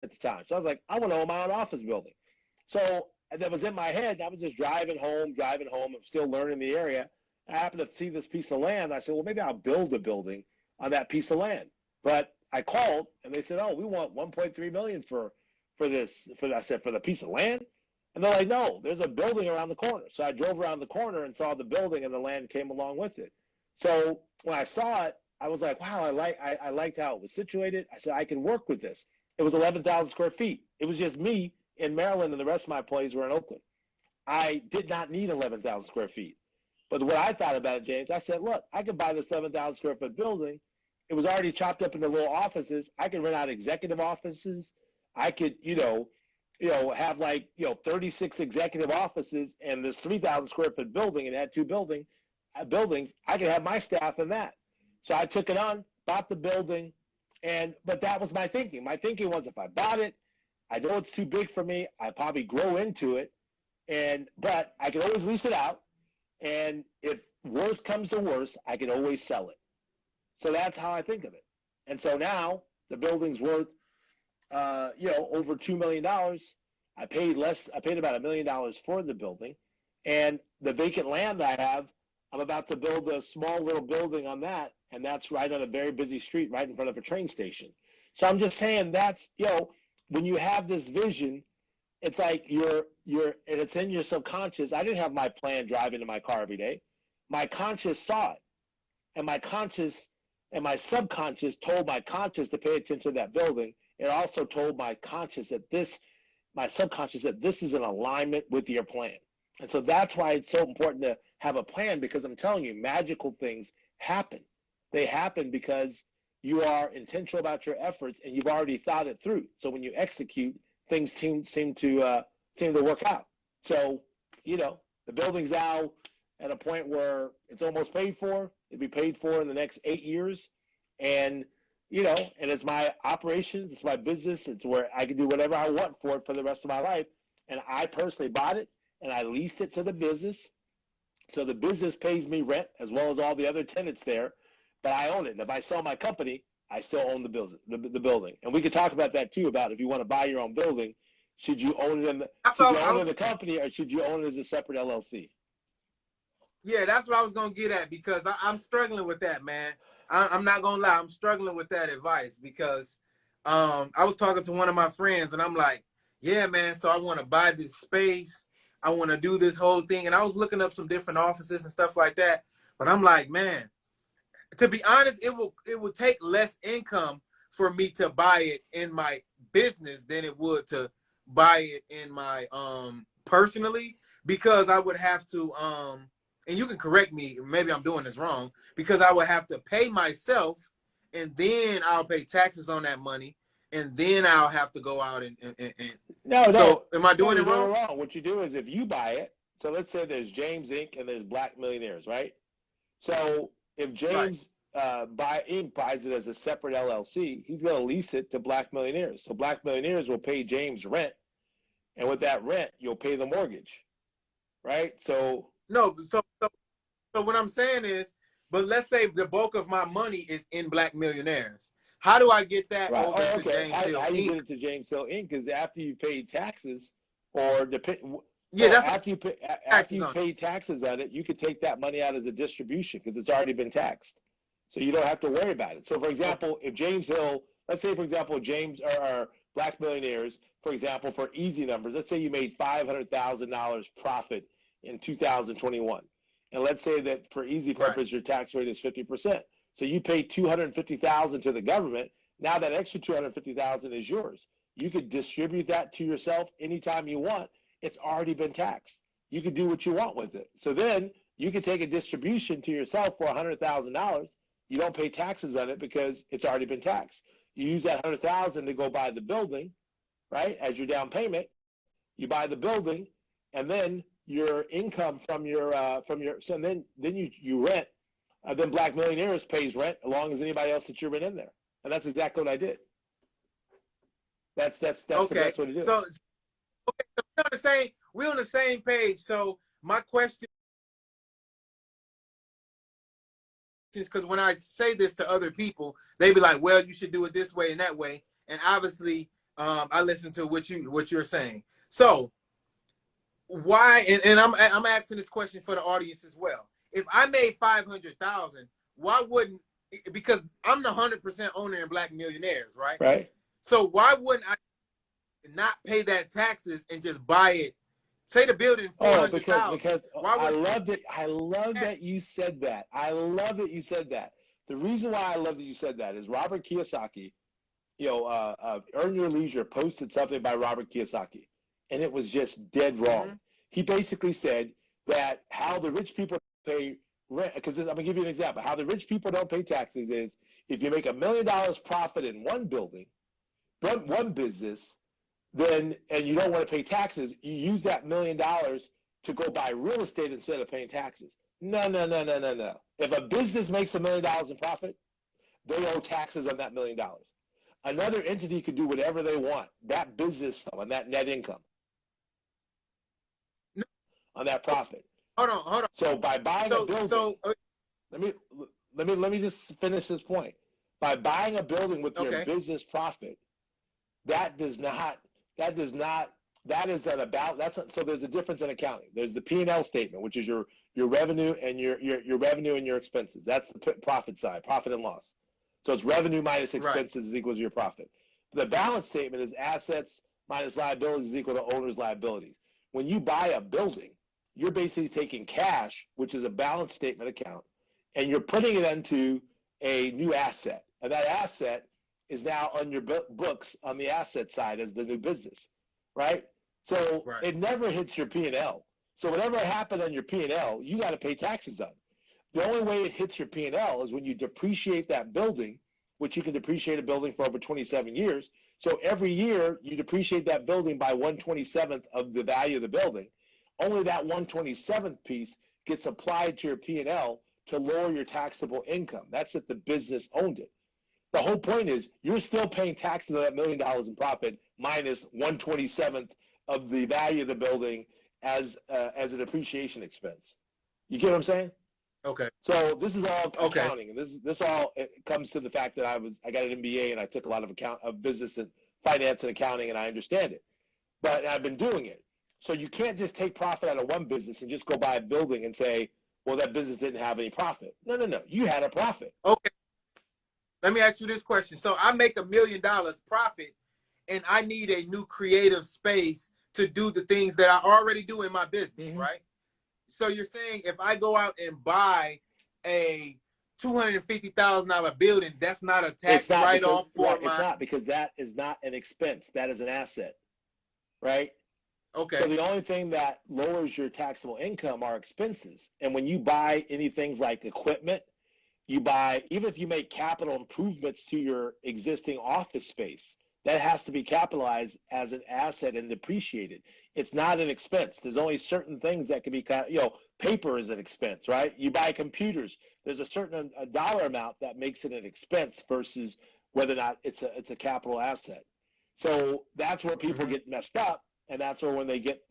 at the time. So I was like, I want to own my own office building. So that was in my head. I was just driving home. I'm still learning the area. I happened to see this piece of land. I said, well, maybe I'll build a building on that piece of land. But I called and they said, oh, we want 1.3 million for this. I said, for the piece of land? And they're like, no, there's a building around the corner. So I drove around the corner and saw the building, and the land came along with it. So when I saw it, I was like, wow, I liked how it was situated. I said, I can work with this. It was 11,000 square feet. It was just me in Maryland, and the rest of my employees were in Oakland. I did not need 11,000 square feet. But what I thought about it, James, I said, look, I could buy this 11,000 square foot building. It was already chopped up into little offices. I could rent out executive offices. I could, have 36 executive offices, and this 3,000 square foot building, and had two buildings. I could have my staff in that. So I took it on, bought the building, but that was my thinking. My thinking was, if I bought it, I know it's too big for me. I probably grow into it, but I can always lease it out. And if worst comes to worst, I can always sell it. So that's how I think of it. And so now the building's worth, over $2 million. I paid about $1 million for the building, and the vacant land I have, I'm about to build a small little building on that, and that's right on a very busy street, right in front of a train station. So I'm just saying that's, when you have this vision, it's like and it's in your subconscious. I didn't have my plan driving in my car every day. My conscious saw it, and my conscious and my subconscious told my conscious to pay attention to that building. It also told my subconscious that this is in alignment with your plan. And so that's why it's so important to have a plan, because I'm telling you, magical things happen. They happen because you are intentional about your efforts and you've already thought it through. So when you execute, things seem to work out. So, the building's now at a point where it's almost paid for. It'll be paid for in the next 8 years. And, and it's my operation, it's my business, it's where I can do whatever I want for it for the rest of my life. And I personally bought it and I leased it to the business. So the business pays me rent as well as all the other tenants there, but I own it. And if I sell my company, I still own the building. And we could talk about that too, about if you want to buy your own building, should you own it in the company, or should you own it as a separate LLC? Yeah, that's what I was going to get at, because I'm struggling with that, man. I'm not going to lie. I'm struggling with that advice because I was talking to one of my friends and I'm like, yeah, man, so I want to buy this space. I want to do this whole thing. And I was looking up some different offices and stuff like that. But I'm like, man, to be honest, it will take less income for me to buy it in my business than it would to buy it in my personally, because I would have to and you can correct me, maybe I'm doing this wrong, because I would have to pay myself, and then I'll pay taxes on that money, and then I'll have to go out and No. So am I doing it wrong? What you do is, if you buy it, so let's say there's James Inc. and there's Black Millionaires, right? So if James buys it as a separate LLC, he's going to lease it to Black Millionaires. So Black Millionaires will pay James rent, and with that rent, you'll pay the mortgage, right? So no, so what I'm saying is, but let's say the bulk of my money is in Black Millionaires. How do I get that over to James Hill Inc.? How you get it to James Hill Inc. is after you pay taxes, or after you pay taxes on it, you could take that money out as a distribution because it's already been taxed. So you don't have to worry about it. So for example, if James Hill, let's say for example, James or Black Millionaires, for example, for easy numbers, let's say you made $500,000 profit in 2021. And let's say that for easy purpose, your tax rate is 50%. So you pay $250,000 to the government. Now that extra $250,000 is yours. You could distribute that to yourself anytime you want. It's already been taxed. You could do what you want with it. So then you could take a distribution to yourself for $100,000. You don't pay taxes on it because it's already been taxed. You use that $100,000 to go buy the building, right? As your down payment, you buy the building, and then your income from your so then you rent. Then Black Millionaires pays rent along as anybody else that you've been in there, and that's exactly what I did. That's okay. The best way to do it. So we're on the same page. So my question is, because when I say this to other people, they be like, "Well, you should do it this way and that way," and obviously I listened to what you're saying. So why? And I'm asking this question for the audience as well. If I made 500,000, why wouldn't? Because I'm the 100% owner in Black Millionaires, right? Right. So why wouldn't I not pay that taxes and just buy it? Say the building Oh, 400,000. because Why I would love that. I love that you said that. I love that you said that. The reason why I love that you said that is Robert Kiyosaki. Earn Your Leisure posted something by Robert Kiyosaki, and it was just dead wrong. Mm-hmm. He basically said that how the rich people pay rent, because I'm gonna give you an example. How the rich people don't pay taxes is if you make $1 million profit in one building, one business, then and you don't want to pay taxes, you use that $1 million to go buy real estate instead of paying taxes. No, no, no, no, no, no. If a business makes $1 million in profit, they owe taxes on that $1 million. Another entity could do whatever they want. That business on that net income, on that profit. Hold on. So by buying a building, let me just finish this point. By buying a building with your business profit, that is an about. So there's a difference in accounting. There's the P&L statement, which is your revenue and your revenue and your expenses. That's the profit side, profit and loss. So it's revenue minus expenses is equal to your profit. The balance statement is assets minus liabilities is equal to owner's liabilities. When you buy a building, you're basically taking cash, which is a balance statement account, and you're putting it into a new asset. And that asset is now on your books on the asset side as the new business, right? So it never hits your P&L. So whatever happened on your P&L, you got to pay taxes on. The only way it hits your P&L is when you depreciate that building, which you can depreciate a building for over 27 years. So every year you depreciate that building by 1/27th of the value of the building. Only that 1/27th piece gets applied to your P&L to lower your taxable income. That's if the business owned it. The whole point is you're still paying taxes on that $1 million in profit minus 1/27th of the value of the building as an appreciation expense. You get what I'm saying? Okay. So this is all accounting, and this all comes to the fact that I got an MBA and I took a lot of business and finance and accounting, and I understand it. But I've been doing it. So you can't just take profit out of one business and just go buy a building and say, well, that business didn't have any profit. No. You had a profit. Okay. Let me ask you this question. So I make $1 million profit, and I need a new creative space to do the things that I already do in my business, right? So you're saying if I go out and buy a $250,000 building, that's not a tax write-off for my... It's not, because that is not an expense. That is an asset, right? Okay. So the only thing that lowers your taxable income are expenses. And when you buy anything like equipment, even if you make capital improvements to your existing office space, that has to be capitalized as an asset and depreciated. It's not an expense. There's only certain things that can be, paper is an expense, right? You buy computers. There's a certain dollar amount that makes it an expense versus whether or not it's a capital asset. So that's where people get messed up, and that's where when they get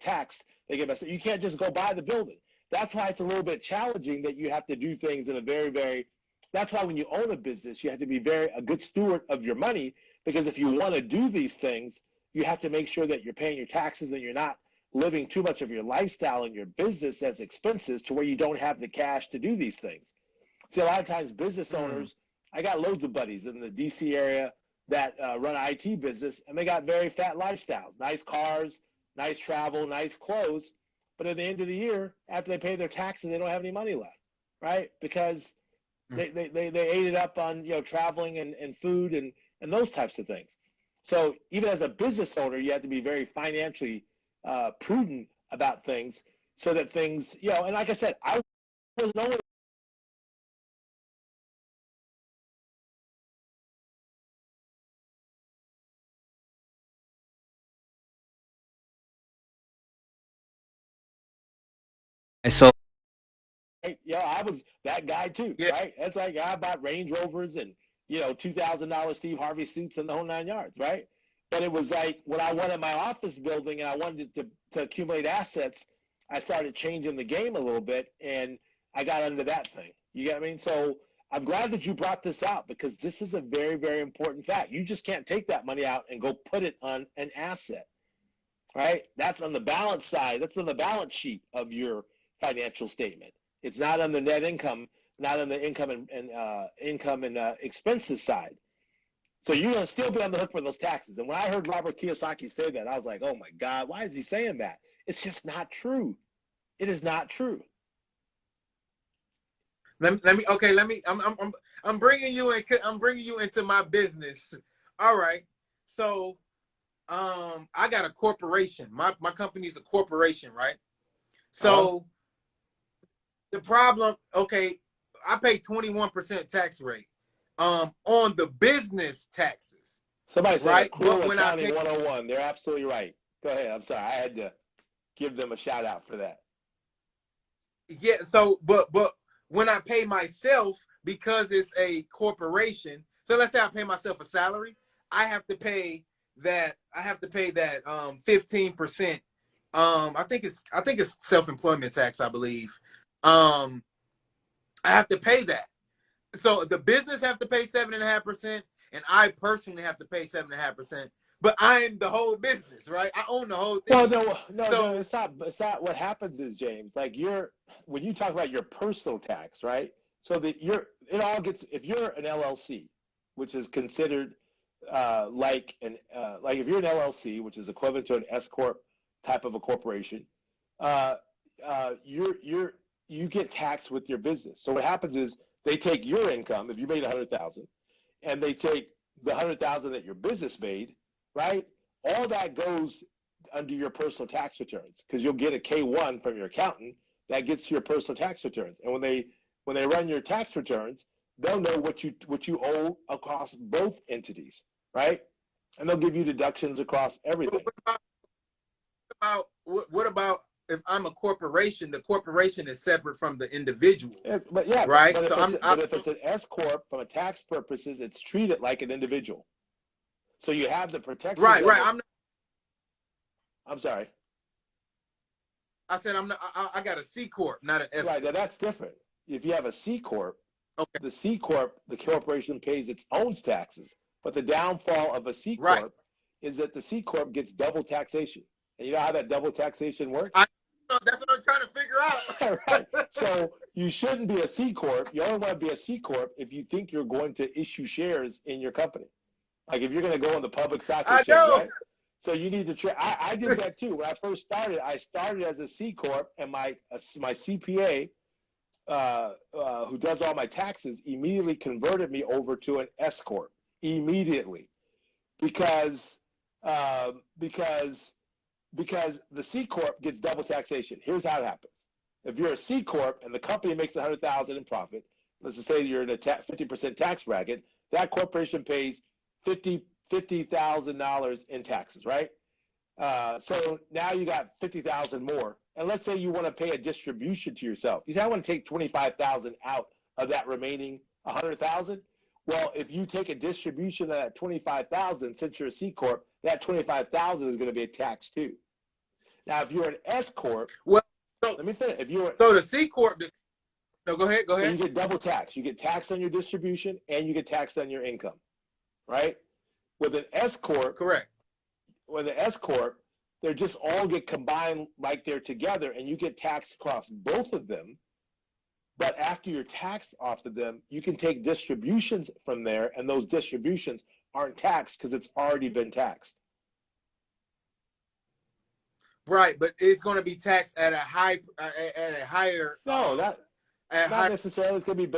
taxed, they get messed up. You can't just go buy the building. That's why it's a little bit challenging that you have to do things in a very, very. That's why when you own a business, you have to be a good steward of your money, because if you want to do these things, you have to make sure that you're paying your taxes and you're not living too much of your lifestyle and your business as expenses to where you don't have the cash to do these things. See, a lot of times business owners, I got loads of buddies in the DC area that run an IT business, and they got very fat lifestyles, nice cars, nice travel, nice clothes. But at the end of the year, after they pay their taxes, they don't have any money left, right? Because they ate it up on traveling and food and those types of things. So even as a business owner, you have to be very financially prudent about things, so that things, and like I said, I was only. So Yeah, I was that guy too, right? That's like I bought Range Rovers and $2,000 Steve Harvey suits and the whole 9 yards, right? But it was like when I wanted my office building and I wanted to accumulate assets, I started changing the game a little bit, and I got into that thing. You get what I mean? So I'm glad that you brought this out because this is a very, very important fact. You just can't take that money out and go put it on an asset, right? That's on the balance side. That's on the balance sheet of your financial statement. It's not on the net income, not on the income and expenses side. So you're going to still be on the hook for those taxes. And when I heard Robert Kiyosaki say that, I was like, oh my God, why is he saying that? It's just not true. It is not true. I'm bringing you in. I'm bringing you into my business. All right. So, I got a corporation. My company's a corporation, right? So the problem, okay, I pay 21% tax rate on the business taxes. Somebody said right? accrual accounting 101. They're absolutely right. Go ahead. I'm sorry. I had to give them a shout out for that. Yeah, so but when I pay myself, because it's a corporation, so let's say I pay myself a salary, I have to pay that 15%. I think it's self-employment tax, I believe. I have to pay that. So the business have to pay 7.5%, and I personally have to pay 7.5%. But I'm the whole business, right? I own the whole thing. No, it's not. It's not. What happens is, James, like when you talk about your personal tax, right? So that it all gets, if you're an LLC, which is considered like if you're an LLC, which is equivalent to an S corp type of a corporation, you get taxed with your business. So what happens is they take your income, if you made 100,000, and they take the 100,000 that your business made, right? All that goes under your personal tax returns because you'll get a K-1 from your accountant that gets to your personal tax returns. And when they run your tax returns, they'll know what you owe across both entities, right? And they'll give you deductions across everything. What about if I'm a corporation? The corporation is separate from the individual. Right. But if it's an S corp, from a tax purposes, it's treated like an individual. So you have the protection. Right. I'm sorry. I said I got a C corp, not an S corp. Right. Now that's different. If you have a C corp, okay, the C corp, the corporation pays its own taxes. But the downfall of a C corp is that the C corp gets double taxation. And you know how that double taxation works? That's what I'm trying to figure out. Right. So you shouldn't be a C corp. You only want to be a C corp if you think you're going to issue shares in your company. Like if you're going to go on the public stock exchange, right? So you need to I did that too. When I first started, I started as a C corp, and my CPA, who does all my taxes, immediately converted me over to an S corp immediately, because the C corp gets double taxation. Here's how it happens: if you're a C corp and the company makes 100,000 in profit, let's just say you're in a 50% tax bracket, that corporation pays $50,000 in taxes, right? So now you got 50,000 more, and let's say you want to pay a distribution to yourself. You say, I want to take 25,000 out of that remaining 100,000. Well, if you take a distribution of that 25,000, since you're a C corp, that 25,000 is going to be taxed too. Now, if you're an S corp, let me finish. So the C corp, no, go ahead. So you get double tax. You get taxed on your distribution, and you get taxed on your income, right? With an S corp, correct. With an S corp, they just all get combined like they're together, and you get taxed across both of them. But after you're taxed off of them, you can take distributions from there, and those distributions aren't taxed because it's already been taxed. Right, but it's going to be taxed at a higher. No, not necessarily. It's going to be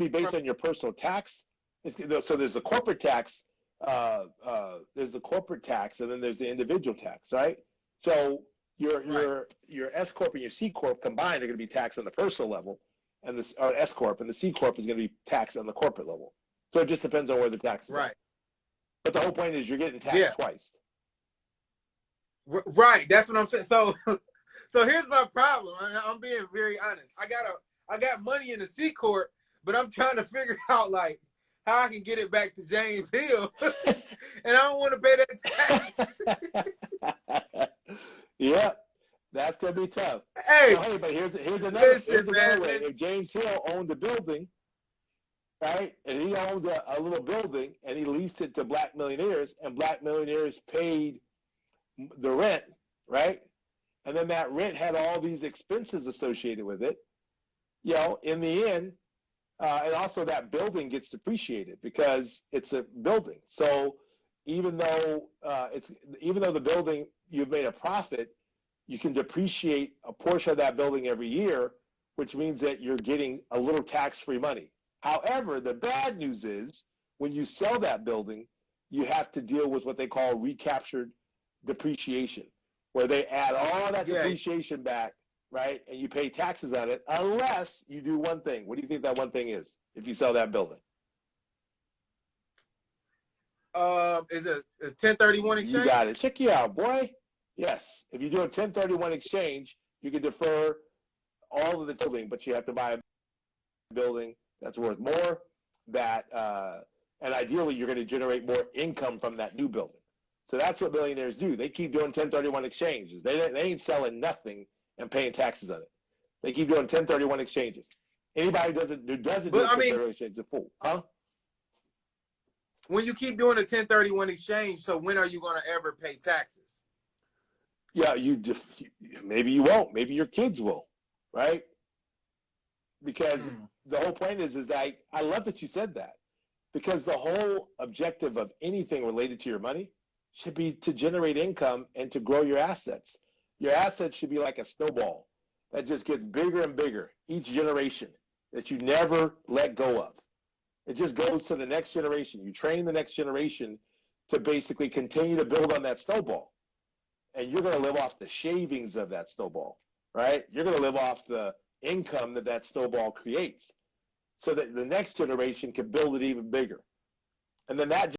based on your personal tax. So there's the corporate tax. There's the corporate tax, and then there's the individual tax, right? So your S corp and your C corp combined are going to be taxed on the personal level, and S corp, and the C corp is going to be taxed on the corporate level. So it just depends on where the taxes are. But the whole point is you're getting taxed twice. Right, that's what I'm saying. So here's my problem. I'm being very honest. I got money in the C corp, but I'm trying to figure out like how I can get it back to James Hill, and I don't want to pay that tax. Yeah, that's gonna be tough. Hey, but here's another way. If James Hill owned the building, right? And he owned a little building, and he leased it to black millionaires, and black millionaires paid the rent, right? And then that rent had all these expenses associated with it. In the end, and also that building gets depreciated because it's a building. So even though the building you've made a profit, you can depreciate a portion of that building every year, which means that you're getting a little tax-free money. However, the bad news is when you sell that building, you have to deal with what they call recaptured depreciation, where they add all that depreciation back, right? And you pay taxes on it unless you do one thing. What do you think that one thing is if you sell that building? Is it a 1031 exchange? You got it. Check you out, boy. Yes. If you do a 1031 exchange, you can defer all of the building, but you have to buy a building that's worth more, and ideally you're going to generate more income from that new building. So that's what millionaires do. They keep doing 1031 exchanges. They ain't selling nothing and paying taxes on it. They keep doing 1031 exchanges. Anybody who doesn't do a 1031 exchange is a fool, huh? When you keep doing a 1031 exchange, so when are you going to ever pay taxes? Yeah, maybe you won't. Maybe your kids will, right? Because the whole point is that I love that you said that, because the whole objective of anything related to your money should be to generate income and to grow your assets. Your assets should be like a snowball that just gets bigger and bigger each generation, that you never let go of. It just goes to the next generation. You train the next generation to basically continue to build on that snowball. And you're going to live off the shavings of that snowball, right? You're going to live off the income that snowball creates, so that the next generation can build it even bigger. And then that